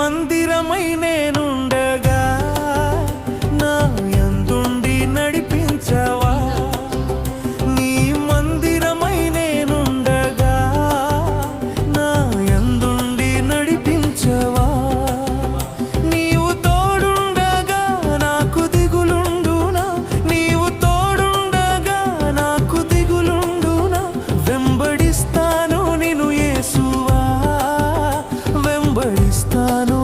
మందిరమై నేనుండగా నా యందుండి నడిపించవా. నీ మందిరమై నేనుండగా నా యందుండి నడిపించవా. నీవు తోడుండగా నాకు దిగులుండునా, నీవు తోడుండగా నాకు దిగులుండునా. వెంబడిస్తాను నిన్ను యేసువా, వెంబడిస్తాను